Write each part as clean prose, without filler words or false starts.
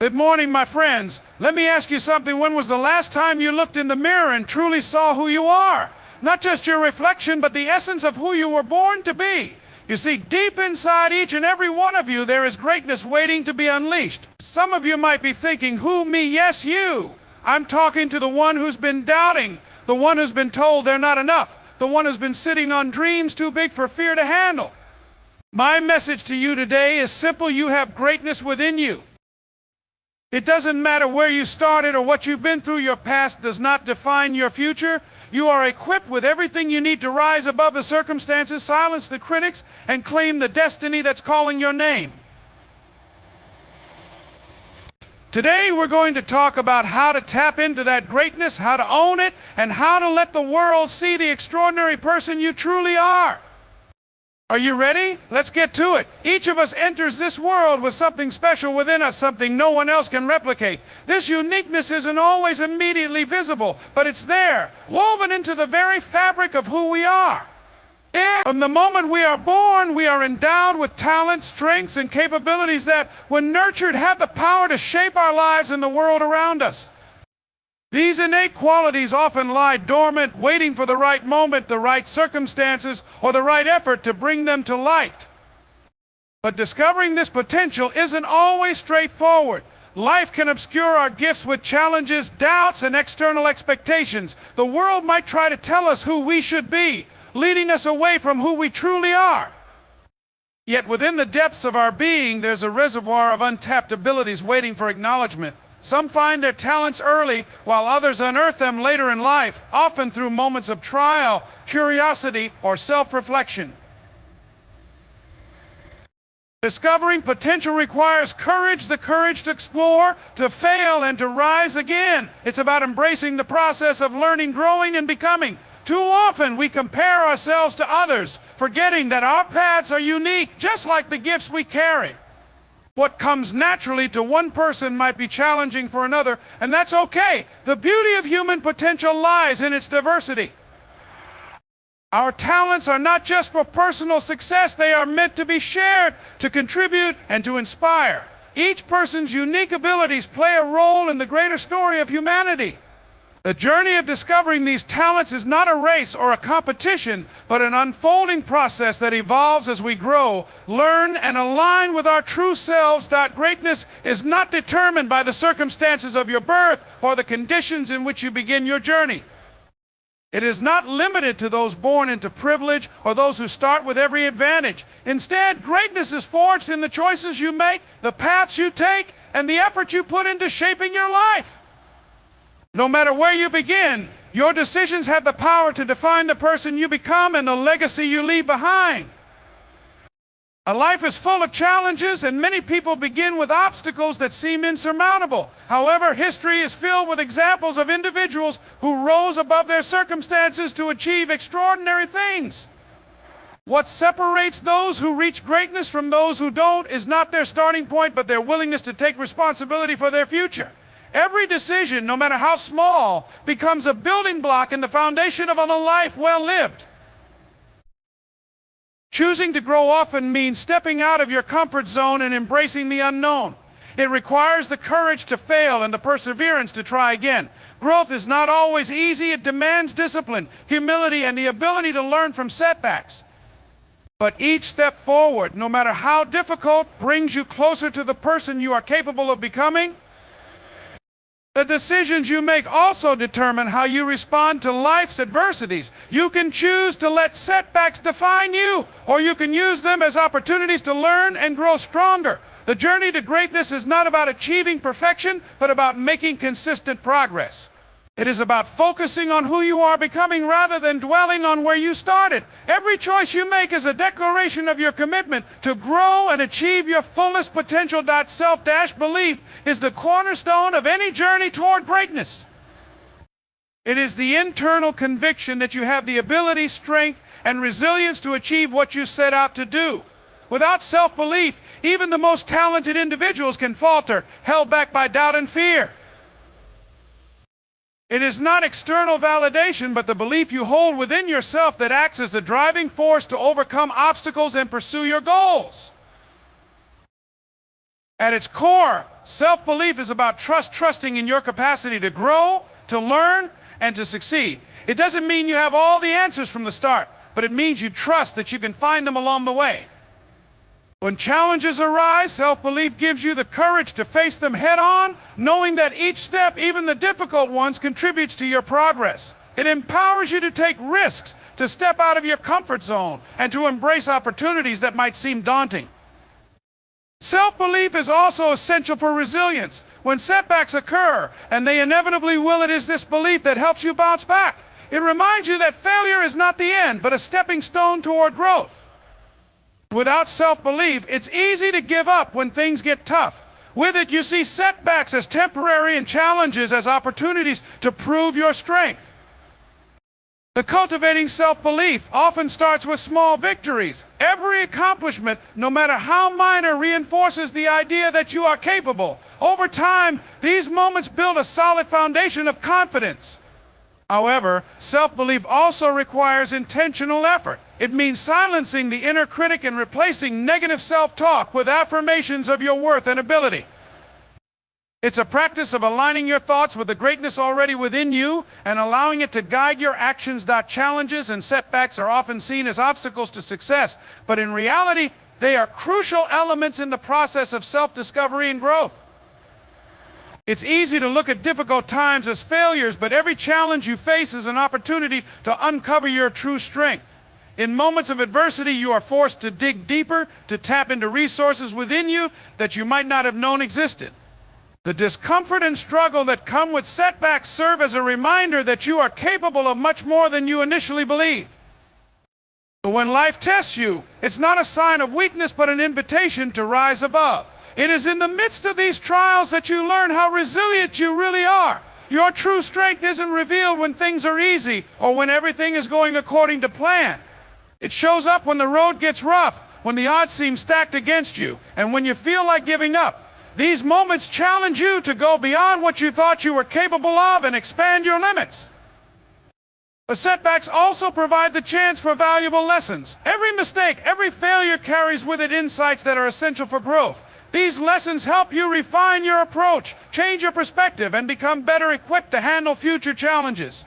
Good morning, my friends. Let me ask you something. When was the last time you looked in the mirror and truly saw who you are? Not just your reflection, but the essence of who you were born to be. You see, deep inside each and every one of you, there is greatness waiting to be unleashed. Some of you might be thinking, who, me? Yes, you. I'm talking to the one who's been doubting, the one who's been told they're not enough, the one who's been sitting on dreams too big for fear to handle. My message to you today is simple. You have greatness within you. It doesn't matter where you started or what you've been through. Your past does not define your future. You are equipped with everything you need to rise above the circumstances, silence the critics, and claim the destiny that's calling your name. Today we're going to talk about how to tap into that greatness, how to own it, and how to let the world see the extraordinary person you truly are. Are you ready? Let's get to it. Each of us enters this world with something special within us, something no one else can replicate. This uniqueness isn't always immediately visible, but it's there, woven into the very fabric of who we are. From the moment we are born, we are endowed with talents, strengths, and capabilities that, when nurtured, have the power to shape our lives and the world around us. These innate qualities often lie dormant, waiting for the right moment, the right circumstances, or the right effort to bring them to light. But discovering this potential isn't always straightforward. Life can obscure our gifts with challenges, doubts, and external expectations. The world might try to tell us who we should be, leading us away from who we truly are. Yet within the depths of our being, there's a reservoir of untapped abilities waiting for acknowledgement. Some find their talents early, while others unearth them later in life, often through moments of trial, curiosity, or self-reflection. Discovering potential requires courage, the courage to explore, to fail, and to rise again. It's about embracing the process of learning, growing, and becoming. Too often we compare ourselves to others, forgetting that our paths are unique, just like the gifts we carry. What comes naturally to one person might be challenging for another, and that's okay. The beauty of human potential lies in its diversity. Our talents are not just for personal success, they are meant to be shared, to contribute, and to inspire. Each person's unique abilities play a role in the greater story of humanity. The journey of discovering these talents is not a race or a competition, but an unfolding process that evolves as we grow, learn, and align with our true selves. That greatness is not determined by the circumstances of your birth or the conditions in which you begin your journey. It is not limited to those born into privilege or those who start with every advantage. Instead, greatness is forged in the choices you make, the paths you take, and the effort you put into shaping your life. No matter where you begin, your decisions have the power to define the person you become and the legacy you leave behind. A life is full of challenges, and many people begin with obstacles that seem insurmountable. However, history is filled with examples of individuals who rose above their circumstances to achieve extraordinary things. What separates those who reach greatness from those who don't is not their starting point, but their willingness to take responsibility for their future. Every decision, no matter how small, becomes a building block in the foundation of a life well lived. Choosing to grow often means stepping out of your comfort zone and embracing the unknown. It requires the courage to fail and the perseverance to try again. Growth is not always easy. It demands discipline, humility, and the ability to learn from setbacks. But each step forward, no matter how difficult, brings you closer to the person you are capable of becoming. The decisions you make also determine how you respond to life's adversities. You can choose to let setbacks define you, or you can use them as opportunities to learn and grow stronger. The journey to greatness is not about achieving perfection, but about making consistent progress. It is about focusing on who you are becoming rather than dwelling on where you started. Every choice you make is a declaration of your commitment to grow and achieve your fullest potential. Self-belief is the cornerstone of any journey toward greatness. It is the internal conviction that you have the ability, strength, and resilience to achieve what you set out to do. Without self-belief, even the most talented individuals can falter, held back by doubt and fear. It is not external validation, but the belief you hold within yourself that acts as the driving force to overcome obstacles and pursue your goals. At its core, self-belief is about trusting in your capacity to grow, to learn, and to succeed. It doesn't mean you have all the answers from the start, but it means you trust that you can find them along the way. When challenges arise, self-belief gives you the courage to face them head-on, knowing that each step, even the difficult ones, contributes to your progress. It empowers you to take risks, to step out of your comfort zone, and to embrace opportunities that might seem daunting. Self-belief is also essential for resilience. When setbacks occur, and they inevitably will, it is this belief that helps you bounce back. It reminds you that failure is not the end, but a stepping stone toward growth. Without self-belief, it's easy to give up when things get tough. With it, you see setbacks as temporary and challenges as opportunities to prove your strength. The cultivating self-belief often starts with small victories. Every accomplishment, no matter how minor, reinforces the idea that you are capable. Over time, these moments build a solid foundation of confidence. However, self-belief also requires intentional effort. It means silencing the inner critic and replacing negative self-talk with affirmations of your worth and ability. It's a practice of aligning your thoughts with the greatness already within you and allowing it to guide your actions. Challenges and setbacks are often seen as obstacles to success, but in reality, they are crucial elements in the process of self-discovery and growth. It's easy to look at difficult times as failures, but every challenge you face is an opportunity to uncover your true strength. In moments of adversity, you are forced to dig deeper, to tap into resources within you that you might not have known existed. The discomfort and struggle that come with setbacks serve as a reminder that you are capable of much more than you initially believed. But when life tests you, it's not a sign of weakness, but an invitation to rise above. It is in the midst of these trials that you learn how resilient you really are. Your true strength isn't revealed when things are easy or when everything is going according to plan. It shows up when the road gets rough, when the odds seem stacked against you, and when you feel like giving up. These moments challenge you to go beyond what you thought you were capable of and expand your limits. The setbacks also provide the chance for valuable lessons. Every mistake, every failure carries with it insights that are essential for growth. These lessons help you refine your approach, change your perspective, and become better equipped to handle future challenges.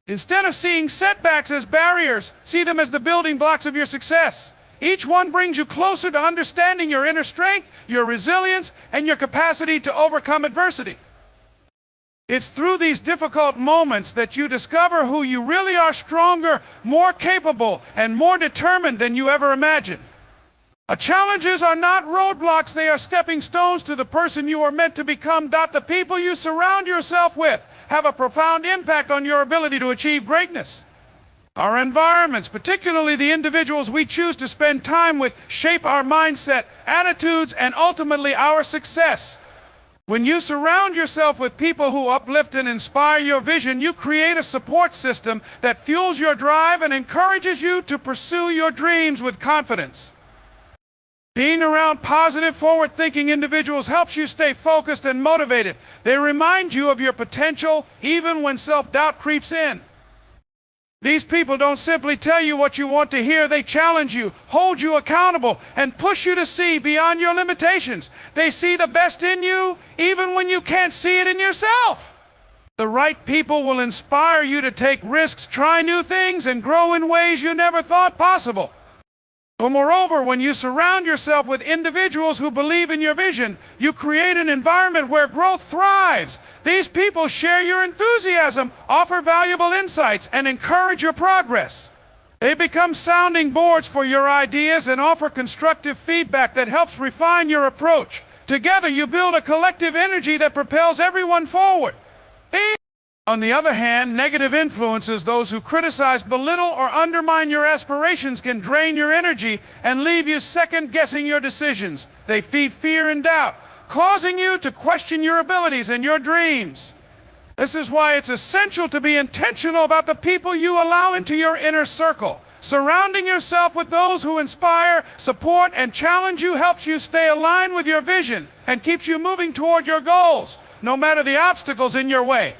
Instead of seeing setbacks as barriers, see them as the building blocks of your success. Each one brings you closer to understanding your inner strength, your resilience, and your capacity to overcome adversity. It's through these difficult moments that you discover who you really are: stronger, more capable, and more determined than you ever imagined. Challenges are not roadblocks, they are stepping stones to the person you are meant to become. The people you surround yourself with have a profound impact on your ability to achieve greatness. Our environments, particularly the individuals we choose to spend time with, shape our mindset, attitudes, and ultimately our success. When you surround yourself with people who uplift and inspire your vision, you create a support system that fuels your drive and encourages you to pursue your dreams with confidence. Being around positive, forward-thinking individuals helps you stay focused and motivated. They remind you of your potential even when self-doubt creeps in. These people don't simply tell you what you want to hear, they challenge you, hold you accountable, and push you to see beyond your limitations. They see the best in you, even when you can't see it in yourself. The right people will inspire you to take risks, try new things, and grow in ways you never thought possible. But moreover, when you surround yourself with individuals who believe in your vision, you create an environment where growth thrives. These people share your enthusiasm, offer valuable insights, and encourage your progress. They become sounding boards for your ideas and offer constructive feedback that helps refine your approach. Together, you build a collective energy that propels everyone forward. On the other hand, negative influences, those who criticize, belittle, or undermine your aspirations, can drain your energy and leave you second-guessing your decisions. They feed fear and doubt, causing you to question your abilities and your dreams. This is why it's essential to be intentional about the people you allow into your inner circle. Surrounding yourself with those who inspire, support, and challenge you helps you stay aligned with your vision and keeps you moving toward your goals, no matter the obstacles in your way.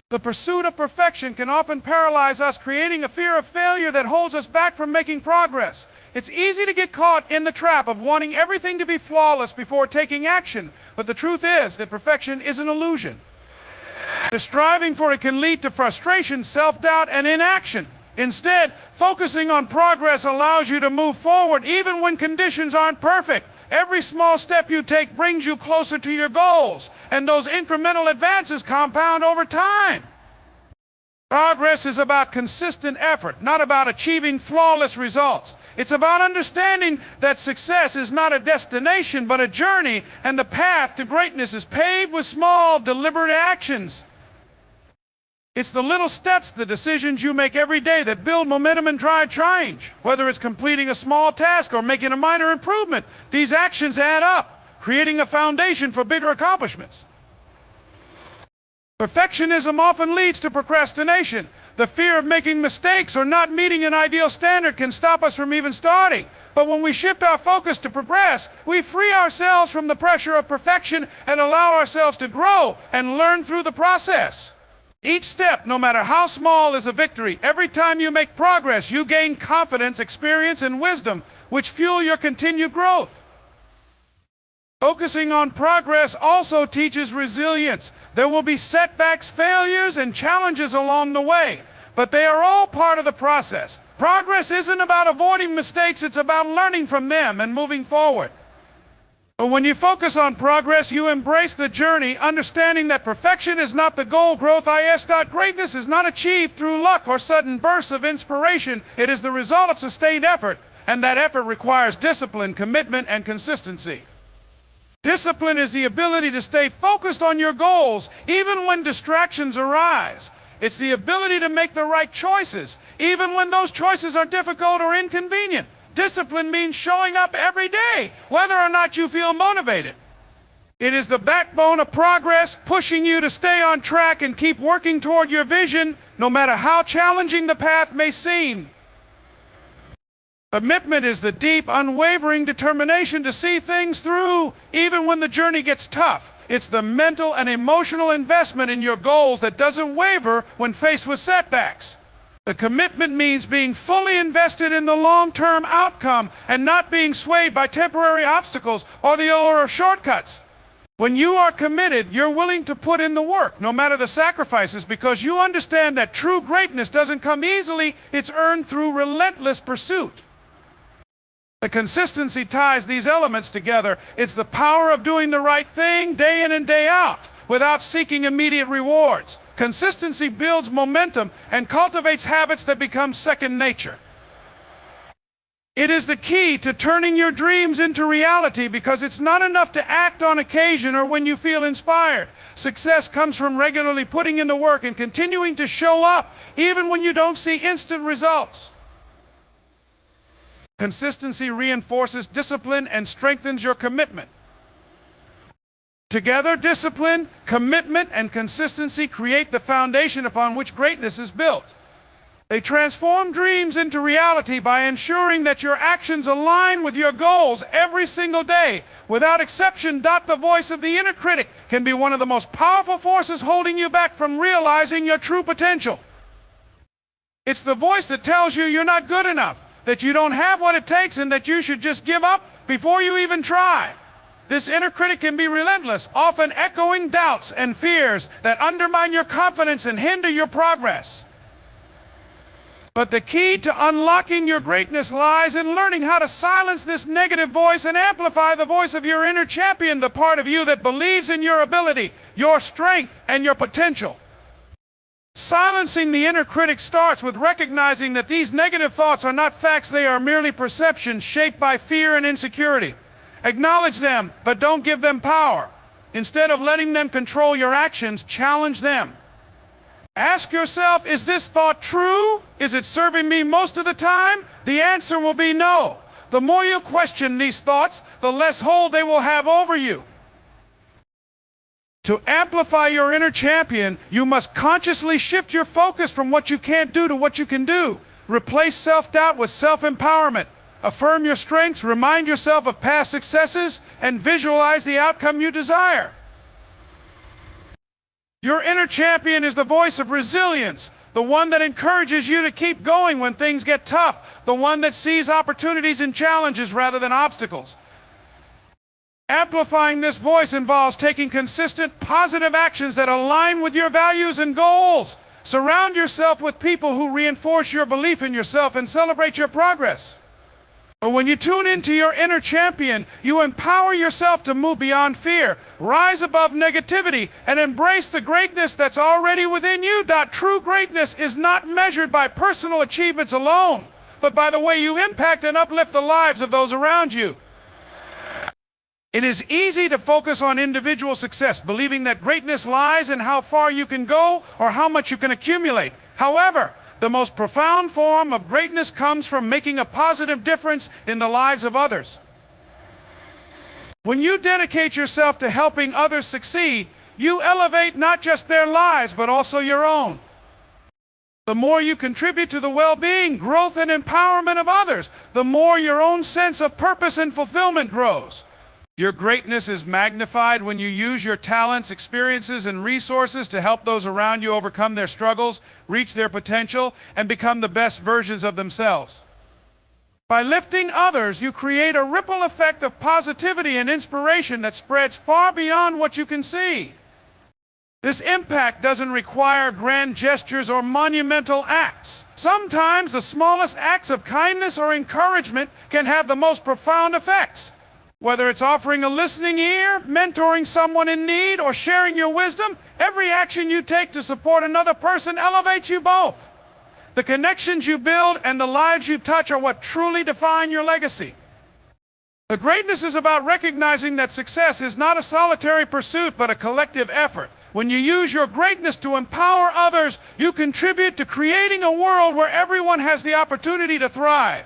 The pursuit of perfection can often paralyze us, creating a fear of failure that holds us back from making progress. It's easy to get caught in the trap of wanting everything to be flawless before taking action, but the truth is that perfection is an illusion. The striving for it can lead to frustration, self-doubt, and inaction. Instead, focusing on progress allows you to move forward even when conditions aren't perfect. Every small step you take brings you closer to your goals, and those incremental advances compound over time. Progress is about consistent effort, not about achieving flawless results. It's about understanding that success is not a destination but a journey, and the path to greatness is paved with small, deliberate actions. It's the little steps, the decisions you make every day that build momentum and drive change. Whether it's completing a small task or making a minor improvement, these actions add up, creating a foundation for bigger accomplishments. Perfectionism often leads to procrastination. The fear of making mistakes or not meeting an ideal standard can stop us from even starting. But when we shift our focus to progress, we free ourselves from the pressure of perfection and allow ourselves to grow and learn through the process. Each step, no matter how small, is a victory. Every time you make progress, you gain confidence, experience, and wisdom, which fuel your continued growth. Focusing on progress also teaches resilience. There will be setbacks, failures, and challenges along the way, but they are all part of the process. Progress isn't about avoiding mistakes, it's about learning from them and moving forward. But when you focus on progress, you embrace the journey, understanding that perfection is not the goal. Greatness is not achieved through luck or sudden bursts of inspiration. It is the result of sustained effort, and that effort requires discipline, commitment, and consistency. Discipline is the ability to stay focused on your goals, even when distractions arise. It's the ability to make the right choices, even when those choices are difficult or inconvenient. Discipline means showing up every day, whether or not you feel motivated. It is the backbone of progress, pushing you to stay on track and keep working toward your vision, no matter how challenging the path may seem. Commitment is the deep, unwavering determination to see things through, even when the journey gets tough. It's the mental and emotional investment in your goals that doesn't waver when faced with setbacks. The commitment means being fully invested in the long-term outcome and not being swayed by temporary obstacles or the allure of shortcuts. When you are committed, you're willing to put in the work, no matter the sacrifices, because you understand that true greatness doesn't come easily, it's earned through relentless pursuit. The consistency ties these elements together. It's the power of doing the right thing day in and day out without seeking immediate rewards. Consistency builds momentum and cultivates habits that become second nature. It is the key to turning your dreams into reality, because it's not enough to act on occasion or when you feel inspired. Success comes from regularly putting in the work and continuing to show up even when you don't see instant results. Consistency reinforces discipline and strengthens your commitment. Together, discipline, commitment, and consistency create the foundation upon which greatness is built. They transform dreams into reality by ensuring that your actions align with your goals every single day. Without exception, the voice of the inner critic can be one of the most powerful forces holding you back from realizing your true potential. It's the voice that tells you you're not good enough, that you don't have what it takes, and that you should just give up before you even try. This inner critic can be relentless, often echoing doubts and fears that undermine your confidence and hinder your progress. But the key to unlocking your greatness lies in learning how to silence this negative voice and amplify the voice of your inner champion, the part of you that believes in your ability, your strength, and your potential. Silencing the inner critic starts with recognizing that these negative thoughts are not facts, they are merely perceptions shaped by fear and insecurity. Acknowledge them, but don't give them power. Instead of letting them control your actions, challenge them. Ask yourself, is this thought true? Is it serving me most of the time? The answer will be no. The more you question these thoughts, the less hold they will have over you. To amplify your inner champion, you must consciously shift your focus from what you can't do to what you can do. Replace self-doubt with self-empowerment. Affirm your strengths, remind yourself of past successes, and visualize the outcome you desire. Your inner champion is the voice of resilience, the one that encourages you to keep going when things get tough, the one that sees opportunities and challenges rather than obstacles. Amplifying this voice involves taking consistent, positive actions that align with your values and goals. Surround yourself with people who reinforce your belief in yourself and celebrate your progress. But when you tune into your inner champion, you empower yourself to move beyond fear, rise above negativity, and embrace the greatness that's already within you. True greatness is not measured by personal achievements alone, but by the way you impact and uplift the lives of those around you. It is easy to focus on individual success, believing that greatness lies in how far you can go or how much you can accumulate. However, the most profound form of greatness comes from making a positive difference in the lives of others. When you dedicate yourself to helping others succeed, you elevate not just their lives, but also your own. The more you contribute to the well-being, growth, and empowerment of others, the more your own sense of purpose and fulfillment grows. Your greatness is magnified when you use your talents, experiences, and resources to help those around you overcome their struggles, reach their potential, and become the best versions of themselves. By lifting others, you create a ripple effect of positivity and inspiration that spreads far beyond what you can see. This impact doesn't require grand gestures or monumental acts. Sometimes the smallest acts of kindness or encouragement can have the most profound effects. Whether it's offering a listening ear, mentoring someone in need, or sharing your wisdom, every action you take to support another person elevates you both. The connections you build and the lives you touch are what truly define your legacy. The greatness is about recognizing that success is not a solitary pursuit, but a collective effort. When you use your greatness to empower others, you contribute to creating a world where everyone has the opportunity to thrive.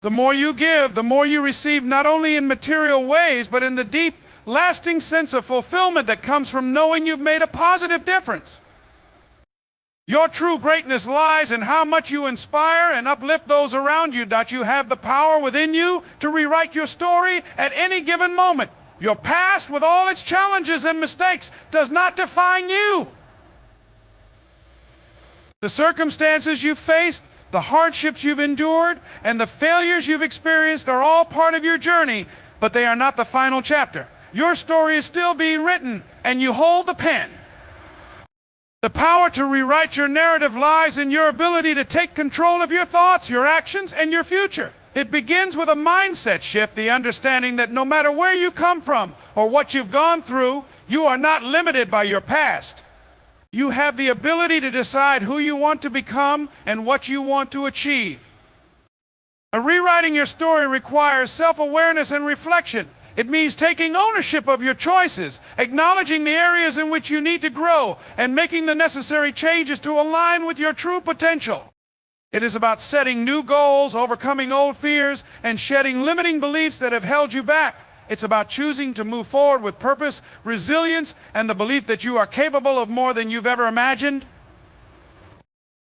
The more you give, the more you receive, not only in material ways, but in the deep, lasting sense of fulfillment that comes from knowing you've made a positive difference. Your true greatness lies in how much you inspire and uplift those around you. You have the power within you to rewrite your story at any given moment. Your past, with all its challenges and mistakes, does not define you. The circumstances you faced, the hardships you've endured, and the failures you've experienced are all part of your journey, but they are not the final chapter. Your story is still being written, and you hold the pen. The power to rewrite your narrative lies in your ability to take control of your thoughts, your actions, and your future. It begins with a mindset shift, the understanding that no matter where you come from or what you've gone through, you are not limited by your past. You have the ability to decide who you want to become and what you want to achieve. Rewriting your story requires self-awareness and reflection. It means taking ownership of your choices, acknowledging the areas in which you need to grow, and making the necessary changes to align with your true potential. It is about setting new goals, overcoming old fears, and shedding limiting beliefs that have held you back. It's about choosing to move forward with purpose, resilience, and the belief that you are capable of more than you've ever imagined.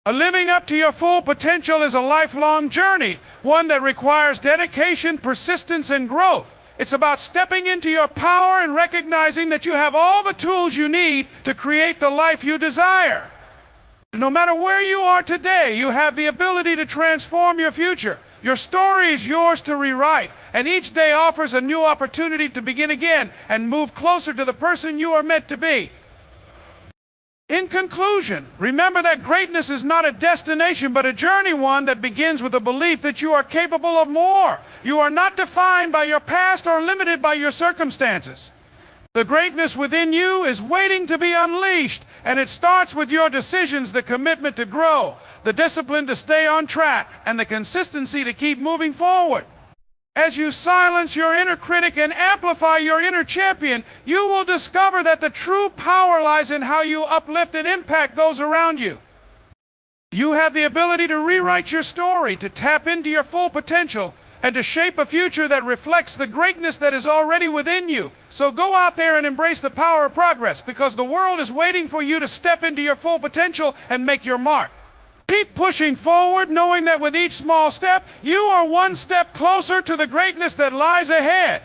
Living up to your full potential is a lifelong journey, one that requires dedication, persistence, and growth. It's about stepping into your power and recognizing that you have all the tools you need to create the life you desire. No matter where you are today, you have the ability to transform your future. Your story is yours to rewrite, and each day offers a new opportunity to begin again and move closer to the person you are meant to be. In conclusion, remember that greatness is not a destination, but a journey, one that begins with a belief that you are capable of more. You are not defined by your past or limited by your circumstances. The greatness within you is waiting to be unleashed, and it starts with your decisions, the commitment to grow, the discipline to stay on track, and the consistency to keep moving forward. As you silence your inner critic and amplify your inner champion, you will discover that the true power lies in how you uplift and impact those around you. You have the ability to rewrite your story, to tap into your full potential, and to shape a future that reflects the greatness that is already within you. So go out there and embrace the power of progress, because the world is waiting for you to step into your full potential and make your mark. Keep pushing forward, knowing that with each small step, you are one step closer to the greatness that lies ahead.